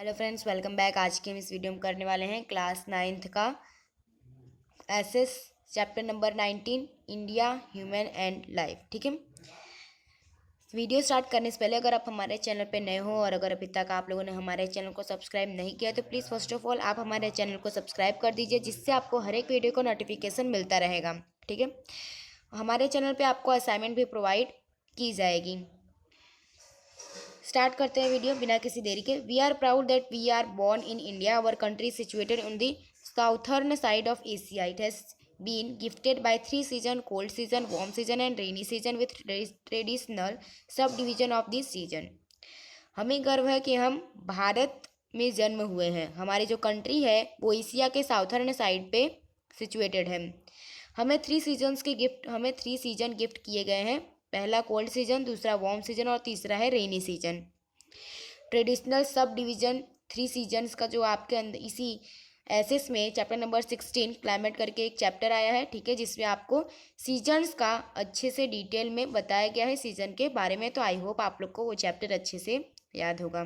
Hello friends, welcome back. आज के हम इस वीडियो में करने वाले हैं क्लास 9th का SS chapter number 19 India human and life. ठीक है, वीडियो स्टार्ट करने से पहले अगर आप हमारे चैनल पे नए हो और अगर अभी तक आप लोगों ने हमारे चैनल को सब्सक्राइब नहीं किया तो प्लीज़ फर्स्ट ऑफ ऑल आप हमारे चैनल को सब्सक्राइब कर दीजिए, जिससे आपको हर एक वीडियो को नोटिफिकेशन मिलता रहेगा। ठीक है, हमारे चैनल पर आपको असाइनमेंट भी प्रोवाइड की जाएगी। स्टार्ट करते हैं वीडियो बिना किसी देरी के। We are proud that we are born in India. Our country situated in the southern side of Asia. It has been gifted by 3 season: cold season, warm season and rainy season, with traditional subdivision of this season. हमें गर्व है कि हम भारत में जन्म हुए हैं। हमारी जो कंट्री है वो एशिया के साउथर्न साइड पे सिचुएटेड है। हमें 3 सीजन गिफ्ट किए गए हैं। पहला कोल्ड सीजन, दूसरा वार्म सीजन और तीसरा है rainy season. Traditional sub division 3 seasons का जो आपके अंदर इसी एसएस में चैप्टर नंबर 16 क्लाइमेट करके एक चैप्टर आया है। ठीक है, जिसमें आपको सीजन्स का अच्छे से डिटेल में बताया गया है सीजन के बारे में। तो आई होप आप लोग को वो चैप्टर अच्छे से याद होगा।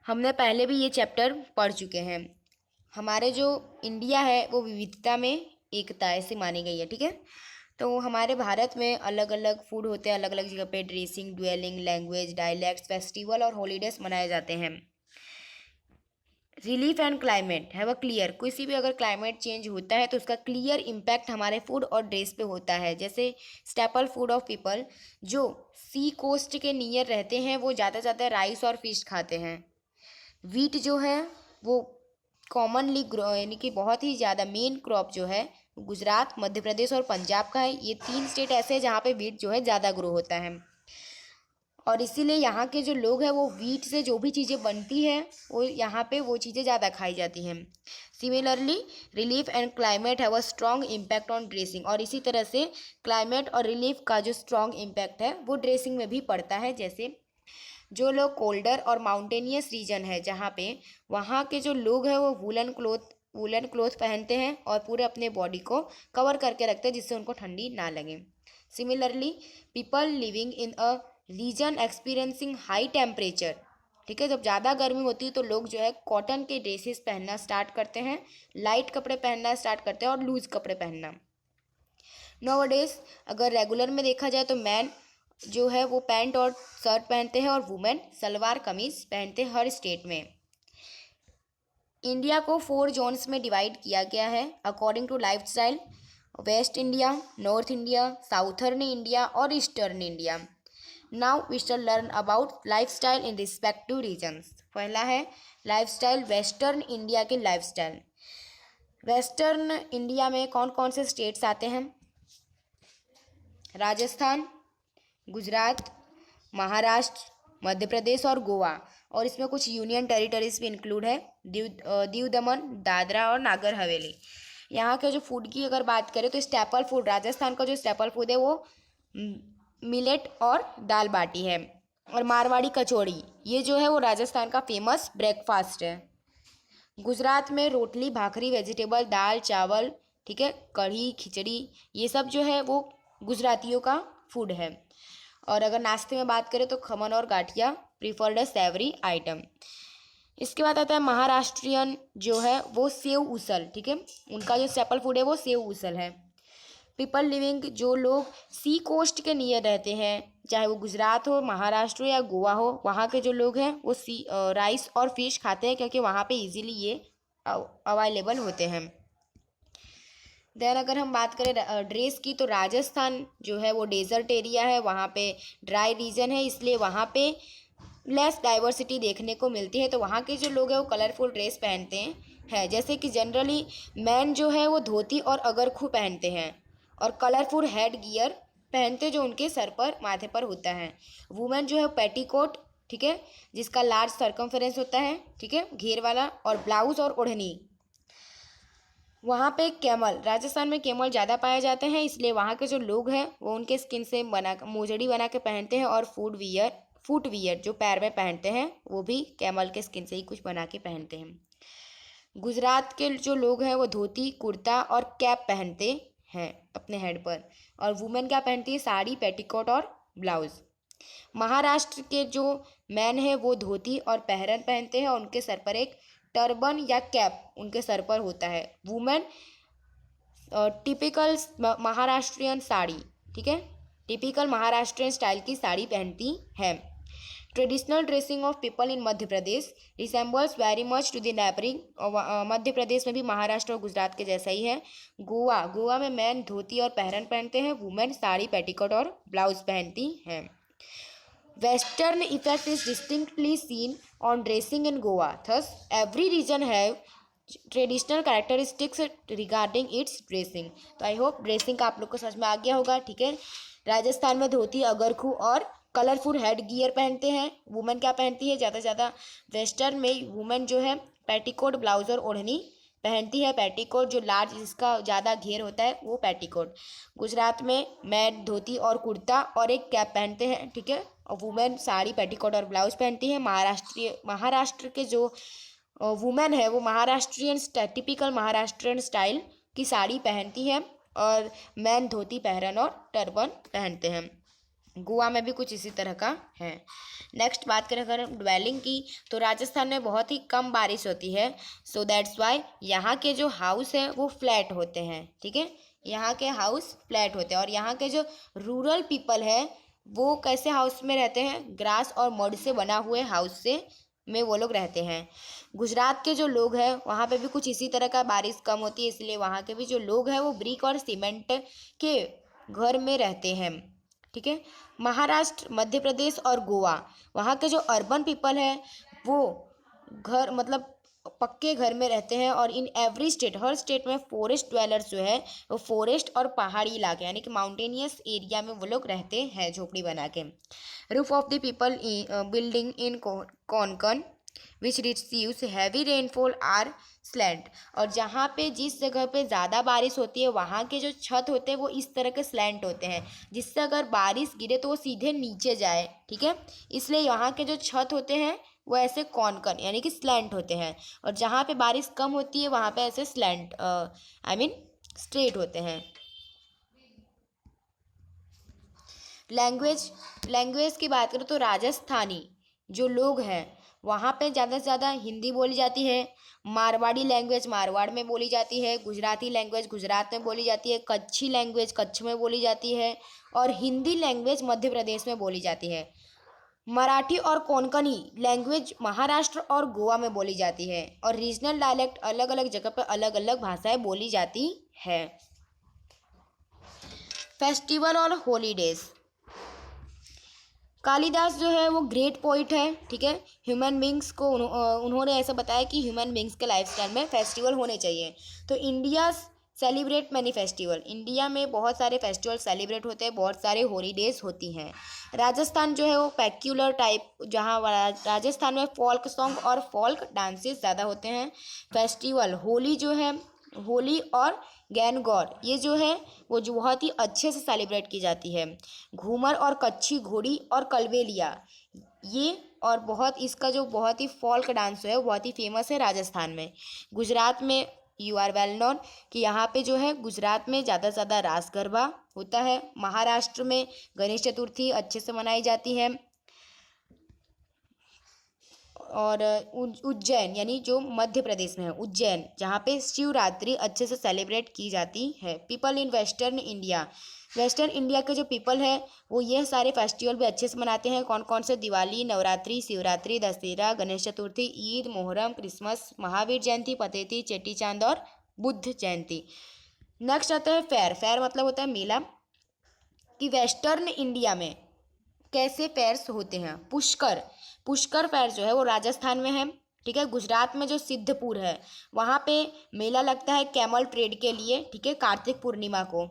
हमने पहले भी ये चैप्टर पढ़ चुके हैं। हमारे जो इंडिया है वो विविधता में एकता ऐसे मानी गई है। ठीक है, तो हमारे भारत में अलग अलग फूड होते हैं, अलग अलग जगह पे dressing, dwelling, language, dialects, festival और हॉलीडेज मनाए जाते हैं। रिलीफ एंड क्लाइमेट है वह क्लियर। किसी भी अगर क्लाइमेट चेंज होता है तो उसका क्लियर इम्पैक्ट हमारे फूड और ड्रेस पे होता है। जैसे स्टेपल फूड ऑफ पीपल जो सी कोस्ट के नियर रहते हैं वो ज़्यादा ज़्यादा राइस और फिश खाते हैं। वीट जो है वो कॉमनली ग्रो यानी कि बहुत ही ज़्यादा मेन क्रॉप जो है गुजरात, मध्य प्रदेश और पंजाब का है। ये 3 स्टेट ऐसे हैं जहाँ पे वीट जो है ज़्यादा ग्रो होता है और इसीलिए यहाँ के जो लोग हैं वो वीट से जो भी चीज़ें बनती हैं वो यहाँ पे वो चीज़ें ज़्यादा खाई जाती हैं। Similarly relief and climate have a strong impact on dressing. और इसी तरह से क्लाइमेट और रिलीफ का जो स्ट्रॉन्ग इम्पैक्ट है वो ड्रेसिंग में भी पड़ता है। जैसे जो लोग कोल्डर और माउंटेनियस रीजन है जहाँ पे वहाँ के जो लोग हैं वो वूलन क्लोथ पहनते हैं और पूरे अपने बॉडी को कवर करके रखते हैं जिससे उनको ठंडी ना लगे। Similarly people living in a region experiencing high temperature, ठीक है, जब ज़्यादा गर्मी होती है तो लोग जो है कॉटन के ड्रेसेस पहनना स्टार्ट करते हैं, लाइट कपड़े पहनना स्टार्ट करते हैं और लूज़ कपड़े पहनना। नाउअडेज अगर रेगुलर में देखा जाए तो मैन जो है वो पैंट और शर्ट पहनते हैं और वुमेन सलवार कमीज पहनते हैं हर स्टेट में। इंडिया को 4 जोन्स में डिवाइड किया गया है according to life style: west India, north India, southern India और eastern India. Now we shall learn about life style in respective regions. पहला है लाइफ स्टाइल वेस्टर्न इंडिया के लाइफ स्टाइल। वेस्टर्न इंडिया में कौन कौन से स्टेट्स आते हैं? राजस्थान, गुजरात, महाराष्ट्र, मध्य प्रदेश और गोवा। और इसमें कुछ यूनियन टेरिटरीज भी इंक्लूड है, दीव दमन, दादरा और नागर हवेली। यहाँ के जो फूड की अगर बात करें तो स्टेपल फूड, राजस्थान का जो स्टेपल फूड है वो मिलेट और दाल बाटी है। और मारवाड़ी कचौड़ी ये जो है वो राजस्थान का फेमस ब्रेकफास्ट है। गुजरात में रोटली, भाखरी, वेजिटेबल, दाल, चावल, ठीक है, कढ़ी, खिचड़ी, ये सब जो है वो गुजरातियों का फूड है। और अगर नाश्ते में बात करें तो खमन और गाठिया प्रीफर्ड सेवरी आइटम। इसके बाद आता है महाराष्ट्रियन जो है वो सेव उसल, ठीक है, उनका जो स्टेपल फूड है वो सेव उसल है। पीपल लिविंग जो लोग सी कोस्ट के नियर रहते हैं, चाहे वो गुजरात हो, महाराष्ट्र हो या गोवा हो, वहाँ के जो लोग हैं वो राइस और फिश खाते हैं क्योंकि वहाँ पे इजीली ये अवेलेबल होते हैं। देन अगर हम बात करें ड्रेस की तो राजस्थान जो है वो डेजर्ट एरिया है, वहाँ पे ड्राई रीजन है, इसलिए वहाँ पे लेस डाइवर्सिटी देखने को मिलती है। तो वहाँ के जो लोग हैं वो कलरफुल ड्रेस पहनते हैं जैसे कि जनरली मैन जो है वो धोती और अगरखू पहनते हैं और कलरफुल हेड गियर पहनते जो उनके सर पर माथे पर होता है। वुमेन जो है पेटीकोट, ठीक है, जिसका लार्ज सर्कमफेरेंस होता है, ठीक है, घेर वाला, और ब्लाउज और ओढ़नी। वहाँ पे कैमल, राजस्थान में कैमल ज़्यादा पाए जाते हैं, इसलिए वहाँ के जो लोग हैं वो उनके स्किन से मोजड़ी बना के पहनते हैं। और फुटवियर जो पैर में पहनते हैं वो भी कैमल के स्किन से ही कुछ बना के पहनते हैं। गुजरात के जो लोग हैं वो धोती, कुर्ता और कैप पहनते हैं अपने हेड पर। और वुमेन क्या पहनती है? साड़ी, पेटीकोट और ब्लाउज। महाराष्ट्र के जो मैन है वो धोती और पहरन पहनते हैं और उनके सर पर एक टर्बन या कैप उनके सर पर होता है। वुमेन टिपिकल महाराष्ट्रियन साड़ी, ठीक है, टिपिकल महाराष्ट्रियन स्टाइल की साड़ी पहनती है। Traditional dressing of people in Madhya Pradesh resembles very much to the neighbouring. Madhya Pradesh में भी महाराष्ट्र और गुजरात के जैसा ही है। गोवा में मैन धोती और पहरन पहनते हैं। वुमेन साड़ी पेटीकोट और ब्लाउज पहनती हैं। Western effect is distinctly seen on dressing in Goa, thus every region have traditional characteristics regarding its dressing. तो आई होप ड्रेसिंग का आप लोग को समझ में आ गया होगा, ठीक है। राजस्थान में धोती, अगरखू और कलरफुल हेड गियर पहनते हैं। वुमेन क्या पहनती है ज़्यादा से ज़्यादा? वेस्टर्न में वुमेन जो है पेटीकोट, ब्लाउज और ओढ़नी पहनती है। पेटीकोट जो लार्ज, जिसका ज़्यादा घेर होता है, वो पेटीकोट। गुजरात में मैन धोती और कुर्ता और एक कैप पहनते हैं, ठीक है। और वुमेन साड़ी, पेटीकोट और ब्लाउज पहनती है। महाराष्ट्र के जो वुमेन है वो टिपिकल महाराष्ट्रियन स्टाइल की साड़ी पहनती है और मैन धोती, पहरन और टर्बन पहनते हैं। गोवा में भी कुछ इसी तरह का है। नेक्स्ट बात करें अगर ड्वेलिंग की, तो राजस्थान में बहुत ही कम बारिश होती है। सो दैट्स वाई यहाँ के जो हाउस है वो फ्लैट होते हैं, ठीक है। यहाँ के हाउस फ्लैट होते हैं। और यहाँ के जो रूरल पीपल है वो कैसे हाउस में रहते हैं? ग्रास और मड से बना हुए हाउस में वो लोग रहते हैं। गुजरात के जो लोग हैं वहाँ पे भी कुछ इसी तरह का, बारिश कम होती है इसलिए वहाँ के भी जो लोग हैं वो ब्रिक और सीमेंट के घर में रहते हैं, ठीक है। महाराष्ट्र, मध्य प्रदेश और गोवा, वहाँ के जो अर्बन पीपल है वो घर मतलब पक्के घर में रहते हैं। और इन एवरी स्टेट, हर स्टेट में फॉरेस्ट ड्वेलर्स जो है वो फॉरेस्ट और पहाड़ी इलाके यानी कि माउंटेनियस एरिया में वो लोग रहते हैं झोपड़ी बना के। Roof of the people building in Konkan which receives heavy rainfall are slant. और जहाँ पे जिस जगह पे ज़्यादा बारिश होती है वहाँ के जो छत होते हैं वो इस तरह के स्लैंट होते हैं, जिससे अगर बारिश गिरे तो वो सीधे नीचे जाए, ठीक है। इसलिए यहाँ के जो छत होते हैं वो ऐसे कोंकण यानी कि स्लैंट होते हैं। और जहाँ पे बारिश कम होती है वहाँ पे ऐसे स्लैंट स्ट्रेट होते हैं। लैंग्वेज की बात करें तो राजस्थानी जो लोग हैं वहाँ पे ज़्यादा से ज़्यादा हिंदी बोली जाती है। मारवाड़ी लैंग्वेज मारवाड़ में बोली जाती है। गुजराती लैंग्वेज गुजरात में बोली जाती है। कच्छी लैंग्वेज कच्छ में बोली जाती है। और हिंदी लैंग्वेज मध्य प्रदेश में बोली जाती है। मराठी और कोंकणी लैंग्वेज महाराष्ट्र और गोवा में बोली जाती है। और रीजनल डायलेक्ट अलग अलग जगह पर अलग अलग भाषाएं बोली जाती है। फेस्टिवल और हॉलीडेज, कालिदास जो है वो ग्रेट पोइट है, ठीक है। ह्यूमन बींग्स को उन्होंने ऐसा बताया कि ह्यूमन बींग्स के लाइफस्टाइल में फेस्टिवल होने चाहिए। तो India celebrate many festival, India में बहुत सारे फेस्टिवल सेलिब्रेट होते हैं, बहुत सारे हॉलीडेज होती हैं। राजस्थान जो है वो पेक्यूलर टाइप, जहाँ राजस्थान में फोल्क सॉन्ग और फोल्क डांसेस ज़्यादा होते हैं। फेस्टिवल होली जो है, होली और गैनगौर ये जो है वो जो बहुत ही अच्छे से सेलिब्रेट की जाती है। घूमर और कच्छी घोड़ी और कलबेलिया ये, और बहुत इसका जो बहुत ही फोल्क डांस है वो बहुत ही फेमस है राजस्थान में। गुजरात में यू आर वेल नोन कि यहाँ पे जो है गुजरात में ज़्यादा से ज़्यादा रास गरबा होता है। महाराष्ट्र में गणेश चतुर्थी अच्छे से मनाई जाती है। और उज्जैन यानी जो मध्य प्रदेश में है उज्जैन, जहाँ पे शिवरात्रि अच्छे से सेलिब्रेट की जाती है। People in western India, western India के जो पीपल है वो ये सारे फेस्टिवल भी अच्छे से मनाते हैं। कौन कौन से? दिवाली, नवरात्रि, शिवरात्रि, दशहरा, गणेश चतुर्थी, ईद, मोहर्रम, क्रिसमस, महावीर जयंती, पतेती, चेटी चांद और बुद्ध जयंती। नेक्स्ट आता है फेयर। फेयर मतलब होता है मेला। कि वेस्टर्न इंडिया में कैसे फेयर्स होते हैं? पुष्कर, पुष्कर फेयर जो है वो राजस्थान में है, ठीक है। गुजरात में जो सिद्धपुर है वहाँ पे मेला लगता है कैमल ट्रेड के लिए, ठीक है, कार्तिक पूर्णिमा को।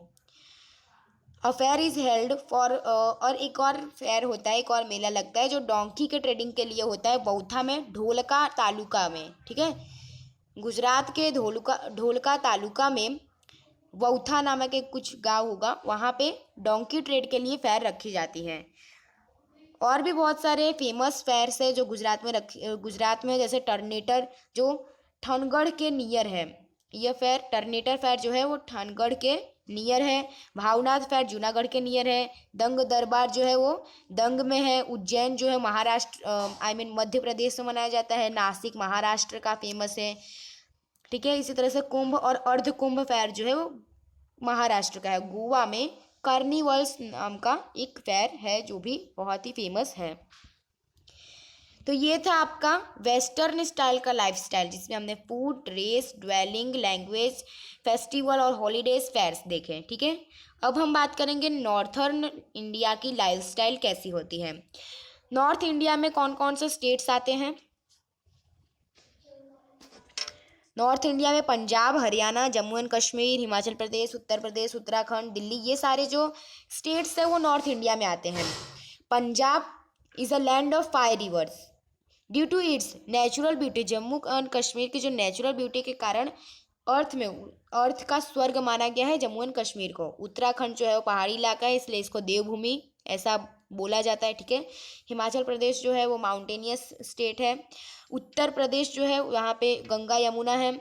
A fair is held for, और एक और फेयर होता है, एक और मेला लगता है जो डोंकी के ट्रेडिंग के लिए होता है, बौथा में, ढोलका तालुका में, ठीक है। गुजरात के ढोलका तालुका में बौथा नामक एक कुछ गांव होगा, वहाँ पे डोंकी ट्रेड के लिए फेयर रखी जाती है। और भी बहुत सारे फेमस फेयर्स है जो गुजरात में, जैसे टर्नेटर जो ठनगढ़ के नियर है। यह फेयर, टर्नेटर फेयर जो है वो ठनगढ़ के नियर है। भावनाथ फेयर जूनागढ़ के नियर है। दंग दरबार जो है वो दंग में है। उज्जैन जो है महाराष्ट्र मध्य प्रदेश में मनाया जाता है। नासिक महाराष्ट्र का फेमस है। ठीक है, इसी तरह से कुंभ और अर्ध कुंभ फेयर जो है वो महाराष्ट्र का है। गोवा में कार्निवल्स नाम का एक फेयर है जो भी बहुत ही फेमस है। तो ये था आपका वेस्टर्न स्टाइल का लाइफस्टाइल, जिसमें हमने food, dress, dwelling, language, festival और हॉलीडेज फेयर्स देखे। ठीक है, अब हम बात करेंगे नॉर्थर्न इंडिया की लाइफस्टाइल कैसी होती है। नॉर्थ इंडिया में कौन कौन से स्टेट्स आते हैं? नॉर्थ इंडिया में पंजाब, हरियाणा, जम्मू एंड कश्मीर, हिमाचल प्रदेश, उत्तर प्रदेश, उत्तराखंड, दिल्ली, ये सारे जो स्टेट्स हैं वो नॉर्थ इंडिया में आते हैं। Punjab is a land of 5 rivers due to its natural beauty. Jammu and Kashmir की जो नेचुरल ब्यूटी के कारण अर्थ का स्वर्ग माना गया है जम्मू एंड कश्मीर को। उत्तराखंड जो है वो पहाड़ी इलाका है, इसलिए इसको देवभूमि ऐसा बोला जाता है। ठीक है, हिमाचल प्रदेश जो है वो माउंटेनियस स्टेट है। उत्तर प्रदेश जो है वहाँ पे गंगा यमुना है।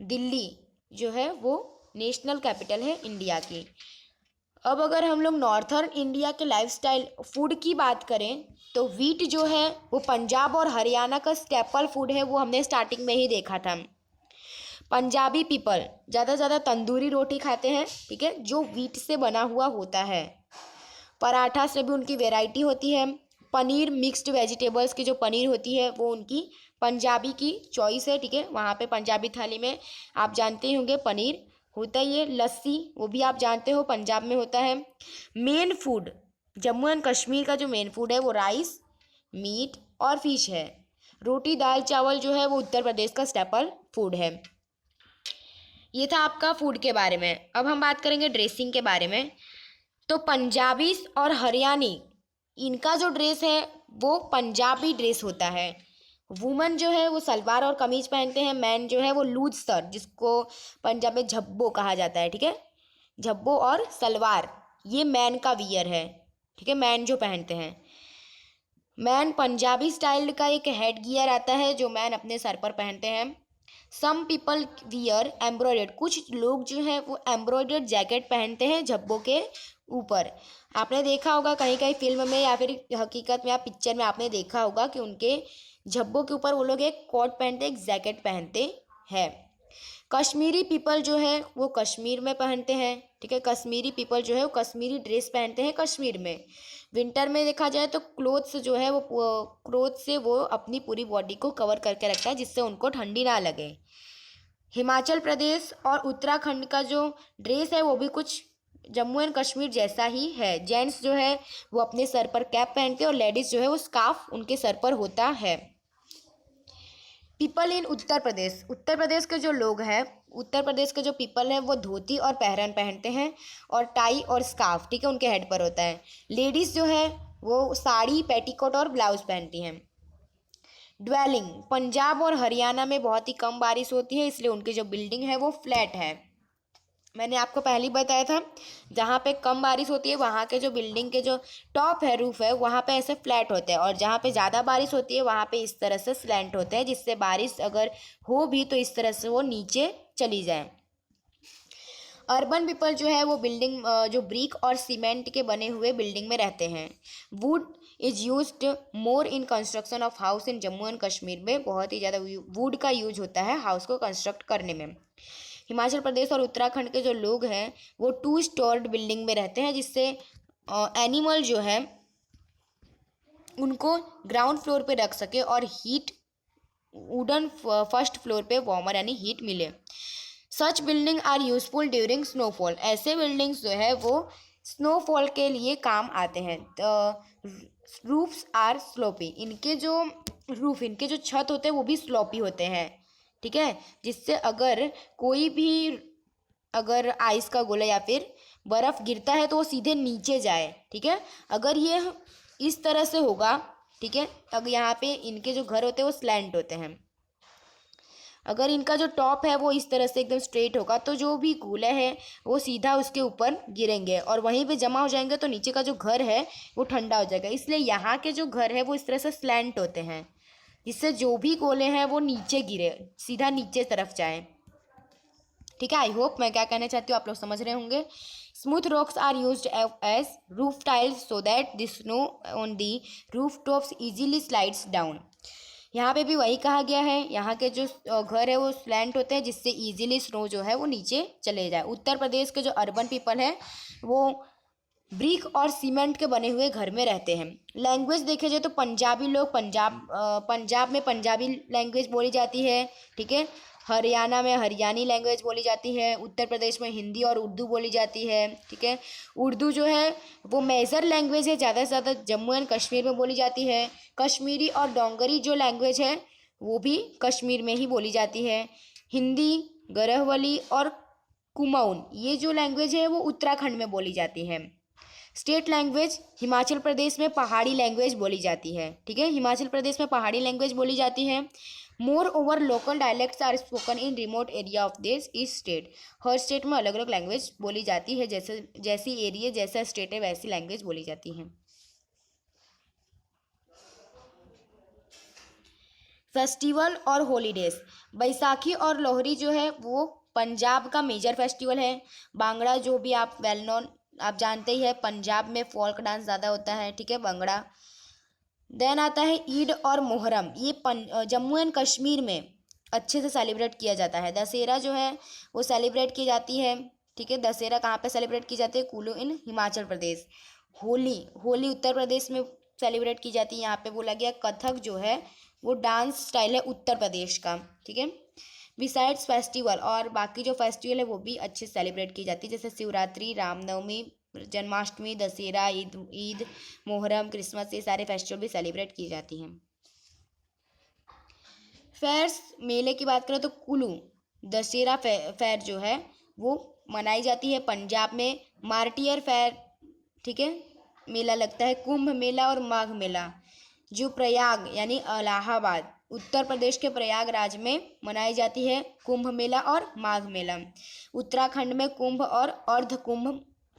दिल्ली जो है वो नेशनल कैपिटल है इंडिया की। अब अगर हम लोग नॉर्थर्न इंडिया के लाइफस्टाइल फूड की बात करें तो वीट जो है वो पंजाब और हरियाणा का स्टेपल फूड है, वो हमने स्टार्टिंग में ही देखा था। पंजाबी पीपल ज़्यादा से ज़्यादा तंदूरी रोटी खाते हैं। ठीक है, जो वीट से बना हुआ होता है। पराठा से भी उनकी वैरायटी होती है। पनीर, मिक्स्ड वेजिटेबल्स की जो पनीर होती है वो उनकी पंजाबी की चॉइस है। ठीक है, वहाँ पे पंजाबी थाली में आप जानते ही होंगे पनीर होता ही है। लस्सी वो भी आप जानते हो पंजाब में होता है। Main food Jammu and Kashmir का जो मेन फूड है वो राइस, मीट और फिश है। रोटी, दाल, चावल जो है वो उत्तर प्रदेश का स्टेपल फूड है। ये था आपका फूड के बारे में। अब हम बात करेंगे ड्रेसिंग के बारे में। तो पंजाबी और हरियाणी इनका जो ड्रेस है वो पंजाबी ड्रेस होता है। वुमेन जो है वो सलवार और कमीज पहनते हैं। मैन जो है वो लूज शर्ट, जिसको पंजाब में झब्बो कहा जाता है। ठीक है, झब्बो और सलवार ये मैन का वियर है। ठीक है, मैन जो पहनते हैं। मैन पंजाबी स्टाइल का एक हेड गियर आता है जो मैन अपने सर पर पहनते हैं। सम पीपल वियर एम्ब्रॉयडर्ड, कुछ लोग जो है वो एम्ब्रॉयडर्ड जैकेट पहनते हैं झब्बों के ऊपर। आपने देखा होगा कहीं कहीं फिल्म में या फिर हकीकत में या पिक्चर में आपने देखा होगा कि उनके झब्बों के ऊपर वो लोग एक कोट पहनते, एक जैकेट पहनते हैं। कश्मीरी पीपल जो है वो कश्मीर में पहनते हैं। ठीक है, कश्मीरी पीपल जो है वो कश्मीरी ड्रेस पहनते हैं कश्मीर में। विंटर में देखा जाए तो क्लोथ्स जो है वो क्लोथ से वो अपनी पूरी बॉडी को कवर करके रखता है जिससे उनको ठंडी ना लगे। हिमाचल प्रदेश और उत्तराखंड का जो ड्रेस है वो भी कुछ जम्मू एंड कश्मीर जैसा ही है। जेंट्स जो है वो अपने सर पर कैप पहनते हैं और लेडीज़ जो है वो स्कार्फ उनके सर पर होता है। पीपल इन उत्तर प्रदेश, उत्तर प्रदेश के जो लोग हैं, उत्तर प्रदेश के जो पीपल हैं वो धोती और पहरन पहनते हैं और टाई और स्कार्फ, ठीक है, उनके हेड पर होता है। लेडीज़ जो है वो साड़ी, पेटीकोट और ब्लाउज पहनती हैं। ड्वेलिंग, पंजाब और हरियाणा में बहुत ही कम बारिश होती है, इसलिए उनकी जो बिल्डिंग है वो फ्लैट है। मैंने आपको पहले ही बताया था जहाँ पे कम बारिश होती है वहाँ के जो बिल्डिंग के जो टॉप है, रूफ है, वहाँ पे ऐसे फ्लैट होते हैं, और जहाँ पे ज़्यादा बारिश होती है वहाँ पे इस तरह से स्लैंट होते हैं, जिससे बारिश अगर हो भी तो इस तरह से वो नीचे चली जाए। अर्बन पीपल जो है वो बिल्डिंग जो ब्रिक और सीमेंट के बने हुए बिल्डिंग में रहते हैं। Would is used more in construction of house in Jammu and Kashmir में बहुत ही ज़्यादा वुड का यूज होता है हाउस को कंस्ट्रक्ट करने में। हिमाचल प्रदेश और उत्तराखंड के जो लोग हैं वो 2 स्टोर्ड बिल्डिंग में रहते हैं, जिससे एनिमल जो है उनको ग्राउंड फ्लोर पे रख सके और हीट वुडन फर्स्ट फ्लोर पे वार्मर यानी हीट मिले। Such building are useful during snowfall, ऐसे बिल्डिंग्स जो है वो स्नोफॉल के लिए काम आते हैं। रूफ्स आर स्लोपी, इनके जो छत होते हैं वो भी स्लोपी होते हैं, ठीक है, जिससे अगर कोई भी अगर आइस का गोला या फिर बर्फ़ गिरता है तो वो सीधे नीचे जाए, ठीक है। अगर ये इस तरह से होगा, ठीक है, अगर यहाँ पे इनके जो घर होते हैं वो स्लैंट होते हैं, अगर इनका जो टॉप है वो इस तरह से एकदम स्ट्रेट होगा तो जो भी गोले हैं वो सीधा उसके ऊपर गिरेंगे और वहीं पे जमा हो जाएंगे, तो नीचे का जो घर है वो ठंडा हो जाएगा। इसलिए यहाँ के जो घर है वो इस तरह से स्लैंट होते हैं, जिससे जो भी गोले हैं वो नीचे गिरे, सीधा नीचे तरफ जाए। ठीक है। आई होप मैं क्या कहना चाहती हूँ आप लोग समझ रहे होंगे। Smooth rocks are used as roof tiles so that the snow on the roof tops easily slides down. यहाँ पे भी वही कहा गया है, यहाँ के जो घर है वो स्लैंट होते हैं जिससे इजीली स्नो जो है वो नीचे चले जाए। उत्तर प्रदेश के जो अर्बन पीपल है वो ब्रिक और सीमेंट के बने हुए घर में रहते हैं। लैंग्वेज देखे जाए तो पंजाबी लोग पंजाब में पंजाबी लैंग्वेज बोली जाती है, ठीक है। हरियाणा में हरियाणी लैंग्वेज बोली जाती है। उत्तर प्रदेश में हिंदी और उर्दू बोली जाती है, ठीक है। उर्दू जो है वो मेजर लैंग्वेज है, ज़्यादा से ज़्यादा जम्मू एंड कश्मीर में बोली जाती है। कश्मीरी और डोंगरी जो लैंग्वेज है वो भी कश्मीर में ही बोली जाती है। हिंदी, गरहवली और कुमाऊन ये जो लैंग्वेज है वो उत्तराखंड में बोली जाती है। स्टेट लैंग्वेज हिमाचल प्रदेश में पहाड़ी लैंग्वेज बोली जाती है, ठीक है। हिमाचल प्रदेश में पहाड़ी लैंग्वेज बोली जाती है। Moreover local dialects are spoken in remote area of this each state. हर स्टेट में अलग अलग लैंग्वेज बोली जाती है, जैसी एरिया जैसा स्टेट है वैसी लैंग्वेज बोली जाती है। फेस्टिवल और हॉलीडेज, बैसाखी और लोहरी जो है वो पंजाब का मेजर फेस्टिवल है। बांगड़ा जो भी आप वेल नोन आप जानते ही है, पंजाब में फोल्क डांस ज़्यादा होता है, ठीक है, बांगड़ा। देन आता है ईद और मुहर्रम, ये जम्मू एंड कश्मीर में अच्छे से सेलिब्रेट किया जाता है। दशहरा जो है वो सेलिब्रेट की जाती है, ठीक है। दशहरा कहाँ पे सेलिब्रेट की जाती है? कुल्लू इन हिमाचल प्रदेश। होली उत्तर प्रदेश में सेलिब्रेट की जाती है। यहाँ पे बोला गया कथक जो है वो डांस स्टाइल है उत्तर प्रदेश का, ठीक है। बिसाइड्स फेस्टिवल, और बाकी जो फेस्टिवल है वो भी अच्छे से सेलिब्रेट की जाती है, जैसे शिवरात्रि, रामनवमी, जन्माष्टमी, दशहरा, ईद, मुहर्रम, क्रिसमस, ये सारे फेस्टिवल भी सेलिब्रेट की जाती हैं। फेयर्स, मेले की बात करें तो कुल्लू दशहरा फेयर जो है वो मनाई जाती है। पंजाब में मार्टियर फेयर, ठीक है, मेला लगता है। कुंभ मेला और माघ मेला जो प्रयाग यानी इलाहाबाद उत्तर प्रदेश के प्रयागराज में मनाई जाती है, कुंभ मेला और माघ मेला। उत्तराखंड में कुंभ और अर्ध कुंभ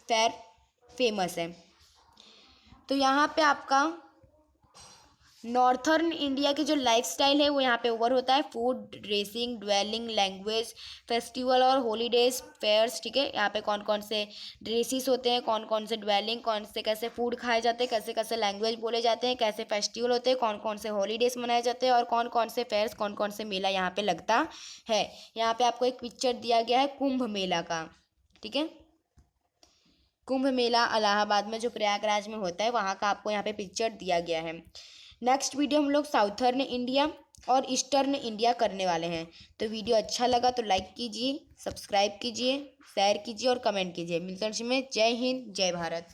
फेयर फेमस है। तो यहाँ पे आपका नॉर्थर्न इंडिया की जो लाइफस्टाइल है वो यहाँ पे ओवर होता है। Food, dressing, dwelling, language, festival और हॉलीडेज, फेयर्स, ठीक है। यहाँ पे कौन कौन से ड्रेसेस होते हैं, कौन कौन से ड्वेलिंग, कौन से कैसे फूड खाए जाते हैं, कैसे कैसे लैंग्वेज बोले जाते हैं, कैसे फेस्टिवल होते हैं, कौन कौन से हॉलीडेज मनाए जाते हैं और कौन कौन से फेयर्स, कौन कौन से मेला यहाँ पे लगता है। यहाँ पे आपको एक पिक्चर दिया गया है कुंभ मेला का, ठीक है। कुंभ मेला इलाहाबाद में जो प्रयागराज में होता है वहाँ का आपको यहाँ पे पिक्चर दिया गया है। नेक्स्ट वीडियो हम लोग साउथर्न इंडिया और ईस्टर्न इंडिया करने वाले हैं। तो वीडियो अच्छा लगा तो लाइक कीजिए, सब्सक्राइब कीजिए, शेयर कीजिए और कमेंट कीजिए। मिलते हैं में। जय हिंद, जय भारत।